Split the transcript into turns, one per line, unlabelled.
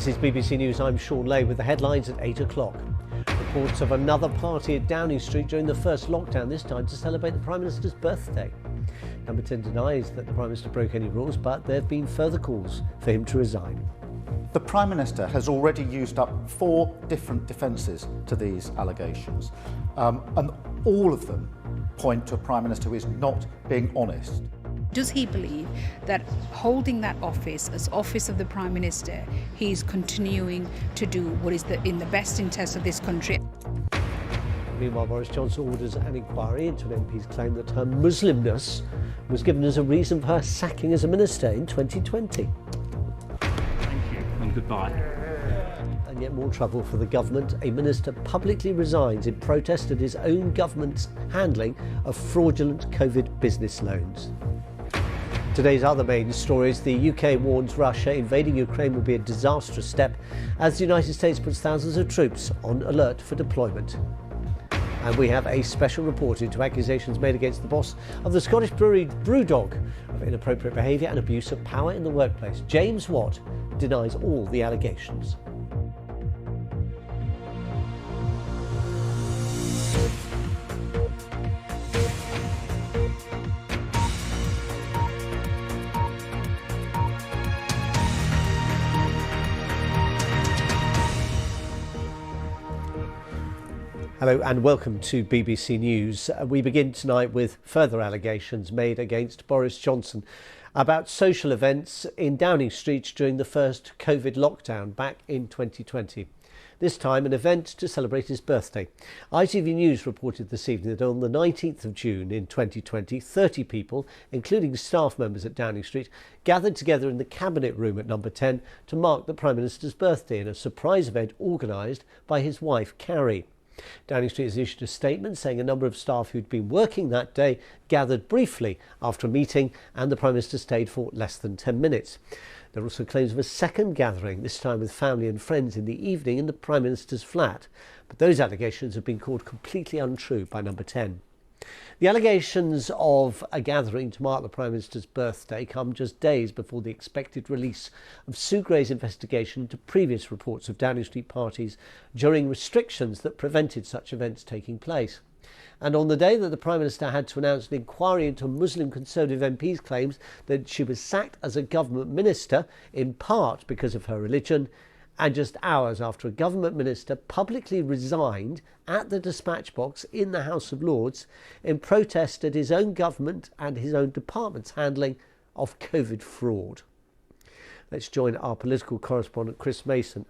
This is BBC News. I'm Shaun Ley with the headlines at 8 o'clock. Reports of another party at Downing Street during the first lockdown, this time to celebrate the Prime Minister's birthday. Number 10 denies that the Prime Minister broke any rules, but there have been further calls for him to resign.
The Prime Minister has already used up 4 different defences to these allegations, and all of them point to a Prime Minister who is not being honest.
Does he believe that holding that office as office of the Prime Minister, he is continuing to do what is in the best interest of this country?
Meanwhile, Boris Johnson orders an inquiry into an MP's claim that her Muslimness was given as a reason for her sacking as a minister in 2020.
Thank you and goodbye.
And yet more trouble for the government. A minister publicly resigns in protest at his own government's handling of fraudulent COVID business loans. Today's other main stories: the UK warns Russia invading Ukraine will be a disastrous step as the United States puts thousands of troops on alert for deployment. And we have a special report into accusations made against the boss of the Scottish brewery Brewdog of inappropriate behaviour and abuse of power in the workplace. James Watt denies all the allegations. Hello and welcome to BBC News. We begin tonight with further allegations made against Boris Johnson about social events in Downing Street during the first COVID lockdown back in 2020. This time an event to celebrate his birthday. ITV News reported this evening that on the 19th of June in 2020, 30 people, including staff members at Downing Street, gathered together in the Cabinet Room at number 10 to mark the Prime Minister's birthday in a surprise event organised by his wife Carrie. Downing Street has issued a statement saying a number of staff who'd been working that day gathered briefly after a meeting and the Prime Minister stayed for less than 10 minutes. There are also claims of a second gathering, this time with family and friends in the evening in the Prime Minister's flat. But those allegations have been called completely untrue by number 10. The allegations of a gathering to mark the Prime Minister's birthday come just days before the expected release of Sue Gray's investigation into previous reports of Downing Street parties during restrictions that prevented such events taking place. And on the day that the Prime Minister had to announce an inquiry into Muslim Conservative MP's claims that she was sacked as a government minister, in part because of her religion, and just hours after a government minister publicly resigned at the dispatch box in the House of Lords in protest at his own government and his own department's handling of COVID fraud. Let's join our political correspondent Chris Mason.